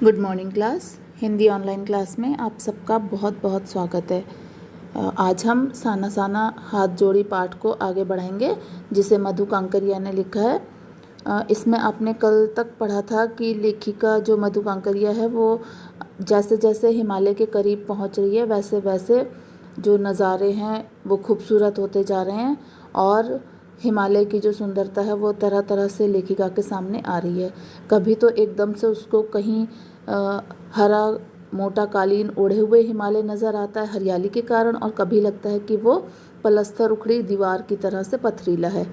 Good morning class. Hindi online class में आप सबका बहुत बहुत स्वागत है। आज हम साना साना हाथ जोड़ी पाठ को आगे बढ़ाएंगे जिसे मधु कांकरिया ने लिखा है। इसमें आपने कल तक पढ़ा था कि लेखिका जो मधु कांकरिया है वो जैसे जैसे हिमालय के करीब पहुंच रही है वैसे वैसे जो नज़ारे हैं वो खूबसूरत होते जा रहे हैं और हिमालय की जो सुंदरता है वो तरह तरह से लेखिका के सामने आ रही है। कभी तो एकदम से उसको कहीं हरा मोटा कालीन ओढ़े हुए हिमालय नज़र आता है हरियाली के कारण, और कभी लगता है कि वो पलस्तर उखड़ी दीवार की तरह से पथरीला है,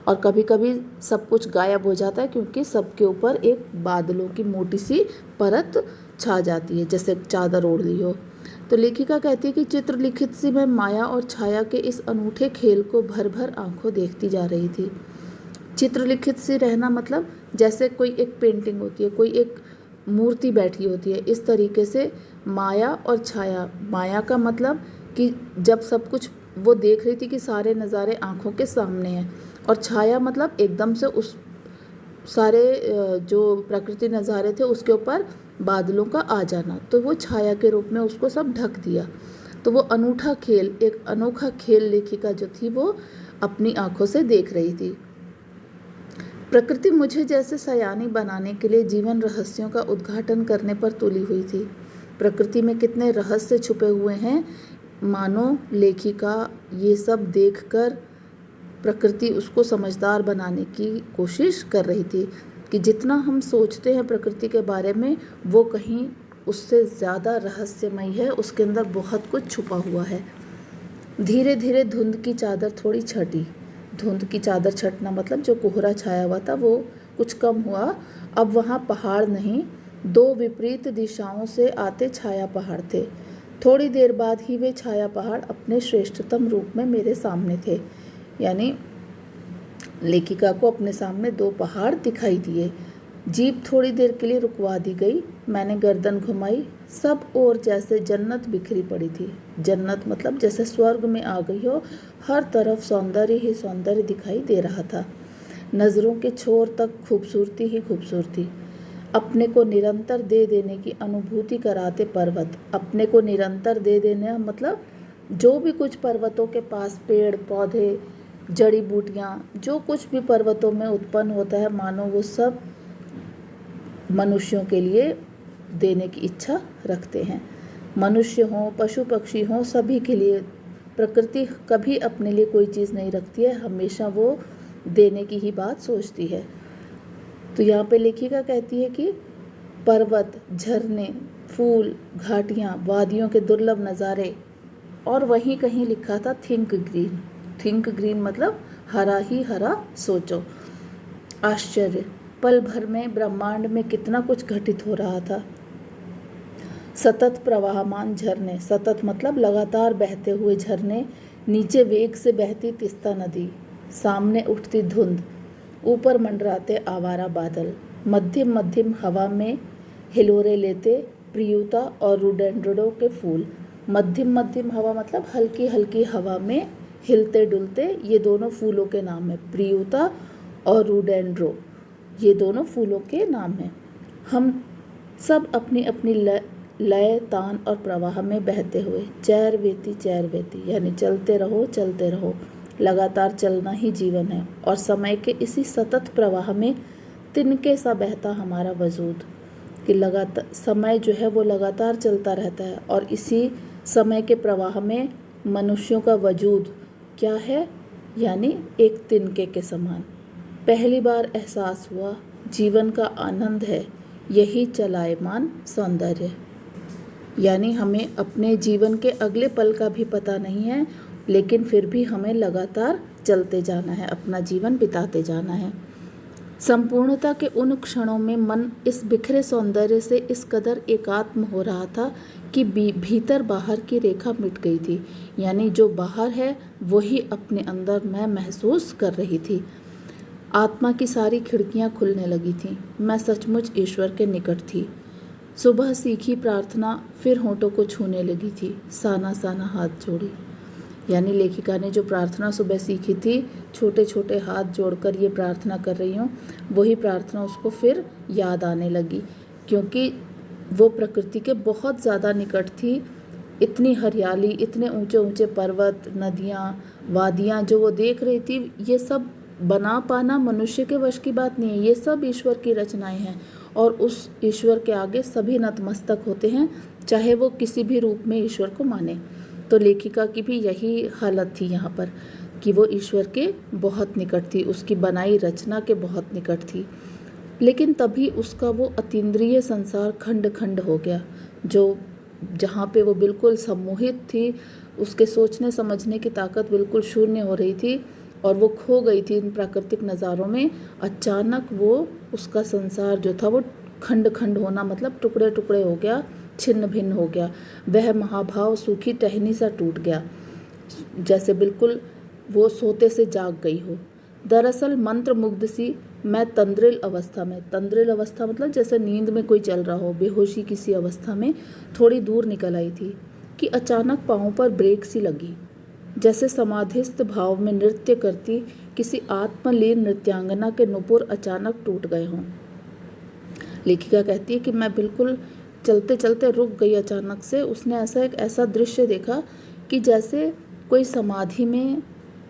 और कभी कभी सब कुछ गायब हो जाता है क्योंकि सबके ऊपर एक बादलों की मोटी सी परत छा जाती है जैसे चादर ओढ़ ली हो। तो लेखिका कहती है कि चित्र लिखित सी मैं माया और छाया के इस अनूठे खेल को भर भर आंखों देखती जा रही थी। चित्रलिखित सी रहना मतलब जैसे कोई एक पेंटिंग होती है, कोई एक मूर्ति बैठी होती है, इस तरीके से माया और छाया। माया का मतलब कि जब सब कुछ वो देख रही थी कि सारे नज़ारे आंखों के सामने हैं, और छाया मतलब एकदम से उस सारे जो प्रकृति नज़ारे थे उसके ऊपर बादलों का आ जाना, तो वो छाया के रूप में उसको सब ढक दिया। तो वो अनूठा खेल, एक अनोखा खेल लेखिका जो थी वो अपनी आंखों से देख रही थी। प्रकृति मुझे जैसे सयानी बनाने के लिए जीवन रहस्यों का उद्घाटन करने पर तुली हुई थी। प्रकृति में कितने रहस्य छुपे हुए हैं, मानो लेखिका ये सब देखकर प्रकृति उसको समझदार बनाने की कोशिश कर रही थी कि जितना हम सोचते हैं प्रकृति के बारे में वो कहीं उससे ज़्यादा रहस्यमय है, उसके अंदर बहुत कुछ छुपा हुआ है। धीरे धीरे धुंध की चादर थोड़ी छटी। धुंध की चादर छटना मतलब जो कोहरा छाया हुआ था वो कुछ कम हुआ। अब वहाँ पहाड़ नहीं, दो विपरीत दिशाओं से आते छाया पहाड़ थे। थोड़ी देर बाद ही वे छाया पहाड़ अपने श्रेष्ठतम रूप में मेरे सामने थे। यानी लेखिका को अपने सामने दो पहाड़ दिखाई दिए। जीप थोड़ी देर के लिए रुकवा दी गई। मैंने गर्दन घुमाई। सब ओर जैसे जन्नत बिखरी पड़ी थी। जन्नत मतलब जैसे स्वर्ग में आ गई हो, हर तरफ सौंदर्य ही सौंदर्य दिखाई दे रहा था। नज़रों के छोर तक खूबसूरती ही खूबसूरती। अपने को निरंतर दे देने की अनुभूति कराते पर्वत। अपने को निरंतर दे देने मतलब जो भी कुछ पर्वतों के पास पेड़ पौधे जड़ी बूटियाँ, जो कुछ भी पर्वतों में उत्पन्न होता है, मानो वो सब मनुष्यों के लिए देने की इच्छा रखते हैं। मनुष्य हों, पशु पक्षी हों, सभी के लिए प्रकृति कभी अपने लिए कोई चीज़ नहीं रखती है, हमेशा वो देने की ही बात सोचती है। तो यहाँ पे लेखिका कहती है कि पर्वत, झरने, फूल, घाटियाँ, वादियों के दुर्लभ नज़ारे, और वहीं कहीं लिखा था थिंक ग्रीन। थिंक ग्रीन मतलब हरा ही हरा सोचो। आश्चर्य, पल भर में ब्रह्मांड में कितना कुछ घटित हो रहा था। सतत प्रवाहमान झरने, सतत मतलब लगातार बहते हुए झरने, नीचे वेग से बहती तीस्ता नदी, सामने उठती धुंध, ऊपर मंडराते आवारा बादल, मध्यम मध्यम हवा में हिलोरे लेते प्रियुता और रोडेंड्रोडो के फूल। मध्यम मध्यम हवा मतलब हल्की हल्की हवा में हिलते डुलते, ये दोनों फूलों के नाम है। प्रियुता और रोडेंड्रो ये दोनों फूलों के नाम हैं। हम सब अपनी अपनी लय तान और प्रवाह में बहते हुए चैर वेती यानी चलते रहो, लगातार चलना ही जीवन है। और समय के इसी सतत प्रवाह में तिनके सा बहता हमारा वजूद, कि लगातार समय जो है वो लगातार चलता रहता है, और इसी समय के प्रवाह में मनुष्यों का वजूद क्या है, यानी एक तिनके के समान। पहली बार एहसास हुआ जीवन का आनंद है यही चलायमान सौंदर्य। यानी हमें अपने जीवन के अगले पल का भी पता नहीं है, लेकिन फिर भी हमें लगातार चलते जाना है, अपना जीवन बिताते जाना है। संपूर्णता के उन क्षणों में मन इस बिखरे सौंदर्य से इस कदर एकात्म हो रहा था कि भीतर बाहर की रेखा मिट गई थी। यानी जो बाहर है वही अपने अंदर मैं महसूस कर रही थी। आत्मा की सारी खिड़कियां खुलने लगी थीं। मैं सचमुच ईश्वर के निकट थी। सुबह सीखी प्रार्थना फिर होठों को छूने लगी थी। साना साना हाथ जोड़ी, यानी लेखिका ने जो प्रार्थना सुबह सीखी थी, छोटे छोटे हाथ जोड़कर ये प्रार्थना कर रही हूँ, वही प्रार्थना उसको फिर याद आने लगी, क्योंकि वो प्रकृति के बहुत ज़्यादा निकट थी। इतनी हरियाली, इतने ऊंचे ऊंचे पर्वत, नदियाँ, वादियाँ जो वो देख रही थी, ये सब बना पाना मनुष्य के वश की बात नहीं है, ये सब ईश्वर की रचनाएं हैं। और उस ईश्वर के आगे सभी नतमस्तक होते हैं, चाहे वो किसी भी रूप में ईश्वर को माने। तो लेखिका की भी यही हालत थी यहाँ पर कि वो ईश्वर के बहुत निकट थी, उसकी बनाई रचना के बहुत निकट थी। लेकिन तभी उसका वो अतीन्द्रिय संसार खंड खंड हो गया, जो जहाँ पे वो बिल्कुल सम्मोहित थी, उसके सोचने समझने की ताकत बिल्कुल शून्य हो रही थी और वो खो गई थी इन प्राकृतिक नज़ारों में। अचानक वो उसका संसार जो था वो खंड खंड होना मतलब टुकड़े टुकड़े हो गया, छिन्न भिन्न हो गया। वह महाभाव सूखी टहनी सा टूट गया, जैसे बिल्कुल वो सोते से जाग गई हो। दरअसल मंत्र मुग्ध सी मैं तंद्रिल अवस्था में, तंद्रिल अवस्था मतलब जैसे नींद में कोई चल रहा हो, बेहोशी किसी अवस्था में थोड़ी दूर निकल आई थी कि अचानक पाँव पर ब्रेक सी लगी, जैसे समाधिस्थ भाव में नृत्य करती किसी आत्मलीन नृत्यांगना के नुपुर अचानक टूट गए हों। लेखिका कहती है कि मैं बिल्कुल चलते चलते रुक गई अचानक से। उसने एक ऐसा दृश्य देखा कि जैसे कोई समाधि में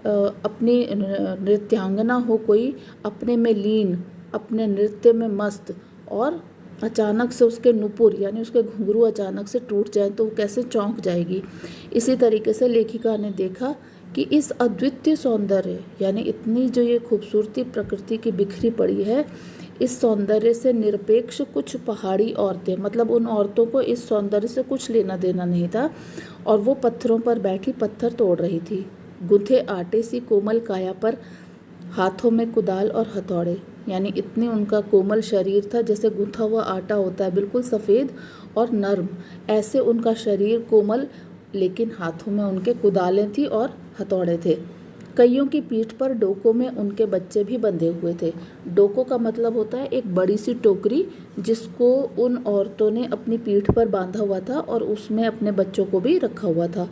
अपनी नृत्यांगना हो, कोई अपने में लीन, अपने नृत्य में मस्त, और अचानक से उसके नुपुर यानी उसके घुंघरू अचानक से टूट जाए तो वो कैसे चौंक जाएगी। इसी तरीके से लेखिका ने देखा कि इस अद्वितीय सौंदर्य यानी इतनी जो ये खूबसूरती प्रकृति की बिखरी पड़ी है, इस सौंदर्य से निरपेक्ष कुछ पहाड़ी औरतें, मतलब उन औरतों को इस सौंदर्य से कुछ लेना देना नहीं था, और वो पत्थरों पर बैठी पत्थर तोड़ रही थी। गुंथे आटे सी कोमल काया पर हाथों में कुदाल और हथौड़े, यानी इतनी उनका कोमल शरीर था, जैसे गुंथा हुआ आटा होता है, बिल्कुल सफ़ेद और नर्म, ऐसे उनका शरीर कोमल, लेकिन हाथों में उनके कुदालें थी और हथौड़े थे। कईयों की पीठ पर डोकों में उनके बच्चे भी बंधे हुए थे। डोकों का मतलब होता है एक बड़ी सी टोकरी, जिसको उन औरतों ने अपनी पीठ पर बांधा हुआ था और उसमें अपने बच्चों को भी रखा हुआ था।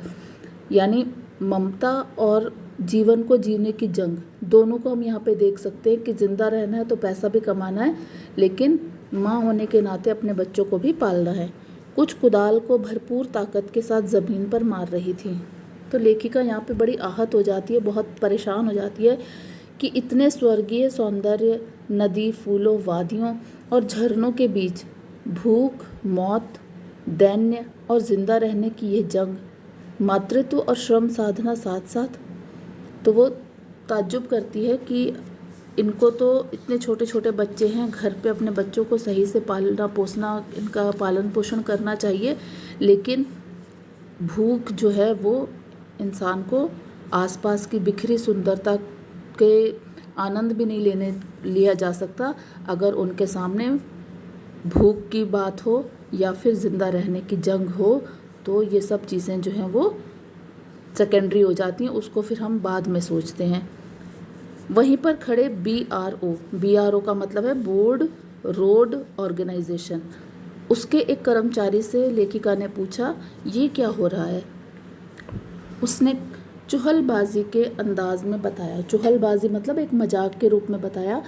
यानी ममता और जीवन को जीने की जंग, दोनों को हम यहाँ पे देख सकते हैं कि जिंदा रहना है तो पैसा भी कमाना है, लेकिन माँ होने के नाते अपने बच्चों को भी पालना है। कुछ कुदाल को भरपूर ताकत के साथ ज़मीन पर मार रही थी। तो लेखिका यहाँ पे बड़ी आहत हो जाती है, बहुत परेशान हो जाती है कि इतने स्वर्गीय सौंदर्य, नदी, फूलों, वादियों और झरनों के बीच भूख, मौत, दैन्य और जिंदा रहने की ये जंग, मातृत्व और श्रम साधना साथ साथ। तो वो ताज्जुब करती है कि इनको तो इतने छोटे छोटे बच्चे हैं, घर पे अपने बच्चों को सही से पालना पोसना, इनका पालन पोषण करना चाहिए, लेकिन भूख जो है वो इंसान को आसपास की बिखरी सुंदरता के आनंद भी नहीं लिया जा सकता अगर उनके सामने भूख की बात हो या फिर ज़िंदा रहने की जंग हो। तो ये सब चीज़ें जो हैं वो सेकेंडरी हो जाती हैं, उसको फिर हम बाद में सोचते हैं। वहीं पर खड़े BRO का मतलब है बोर्ड रोड ऑर्गेनाइजेशन, उसके एक कर्मचारी से लेखिका ने पूछा ये क्या हो रहा है। उसने चुहलबाजी के अंदाज में बताया, चुहलबाजी मतलब एक मजाक के रूप में बताया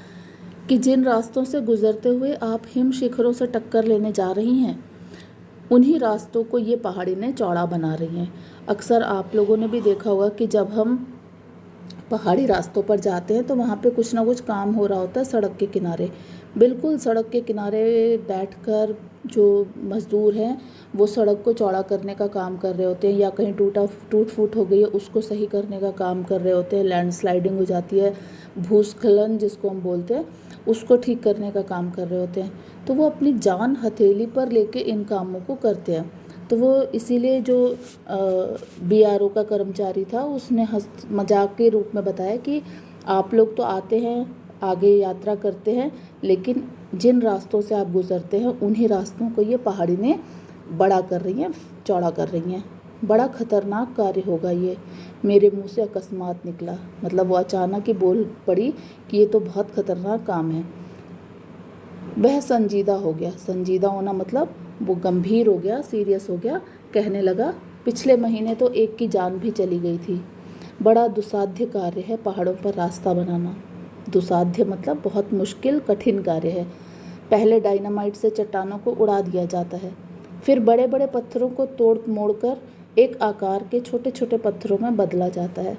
कि जिन रास्तों से गुजरते हुए आप हिम शिखरों से टक्कर लेने जा रही हैं, उन्हीं रास्तों को ये पहाड़ियाँ चौड़ा बना रही हैं। अक्सर आप लोगों ने भी देखा होगा कि जब हम पहाड़ी रास्तों पर जाते हैं तो वहाँ पे कुछ ना कुछ काम हो रहा होता है सड़क के किनारे। बिल्कुल सड़क के किनारे बैठकर जो मज़दूर हैं वो सड़क को चौड़ा करने का काम कर रहे होते हैं, या कहीं टूट फूट हो गई है उसको सही करने का काम कर रहे होते हैं, लैंडस्लाइडिंग हो जाती है, भूस्खलन जिसको हम बोलते हैं, उसको ठीक करने का काम कर रहे होते हैं। तो वो अपनी जान हथेली पर लेके इन कामों को करते हैं। तो वो इसीलिए जो BRO का कर्मचारी था उसने मजाक के रूप में बताया कि आप लोग तो आते हैं, आगे यात्रा करते हैं, लेकिन जिन रास्तों से आप गुजरते हैं उन्हीं रास्तों को ये पहाड़ी ने बड़ा कर रही हैं, चौड़ा कर रही हैं। बड़ा खतरनाक कार्य होगा ये, मेरे मुंह से अकस्मात निकला, मतलब वो अचानक ही बोल पड़ी कि ये तो बहुत खतरनाक काम है। वह संजीदा हो गया, संजीदा होना मतलब वो गंभीर हो गया, सीरियस हो गया, कहने लगा पिछले महीने तो एक की जान भी चली गई थी। बड़ा दुसाध्य कार्य है पहाड़ों पर रास्ता बनाना। दुसाध्य मतलब बहुत मुश्किल कठिन कार्य है। पहले डायनामाइट से चट्टानों को उड़ा दिया जाता है, फिर बड़े बड़े पत्थरों को तोड़ मोड़कर एक आकार के छोटे छोटे पत्थरों में बदला जाता है।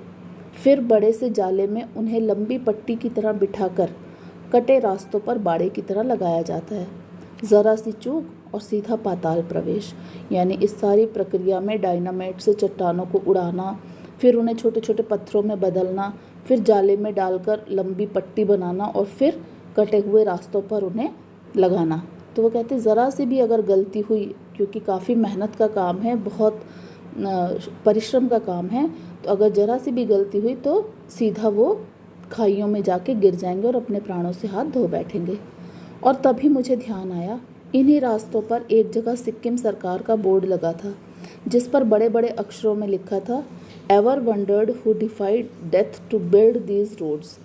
फिर बड़े से जाले में उन्हें लंबी पट्टी की तरह बिठाकर कटे रास्तों पर बाड़े की तरह लगाया जाता है। ज़रा सी चूक और सीधा पाताल प्रवेश। यानी इस सारी प्रक्रिया में डायनामाइट से चट्टानों को उड़ाना, फिर उन्हें छोटे छोटे पत्थरों में बदलना, फिर जाले में डालकर लंबी पट्टी बनाना और फिर कटे हुए रास्तों पर उन्हें लगाना। तो वो कहते हैं ज़रा सी भी अगर गलती हुई, क्योंकि काफ़ी मेहनत का काम है, बहुत परिश्रम का काम है, तो अगर ज़रा सी भी गलती हुई तो सीधा वो खाइयों में जाके गिर जाएंगे और अपने प्राणों से हाथ धो बैठेंगे। और तभी मुझे ध्यान आया, इन्हीं रास्तों पर एक जगह सिक्किम सरकार का बोर्ड लगा था जिस पर बड़े बड़े अक्षरों में लिखा था, ever wondered who defied death to build these roads.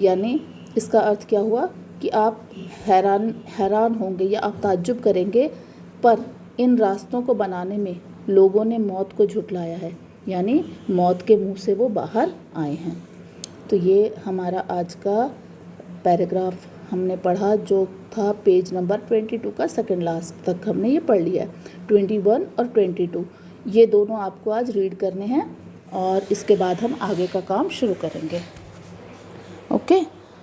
यानी इसका अर्थ क्या हुआ कि आप हैरान होंगे या आप ताज्जुब करेंगे, पर इन रास्तों को बनाने में लोगों ने मौत को झुठलाया है, यानी मौत के मुंह से वो बाहर आए हैं। तो ये हमारा आज का पैराग्राफ हमने पढ़ा, जो था पेज नंबर 22 का सेकंड लास्ट तक हमने ये पढ़ लिया है। 21 और 22 ये दोनों आपको आज रीड करने हैं और इसके बाद हम आगे का काम शुरू करेंगे। ओके।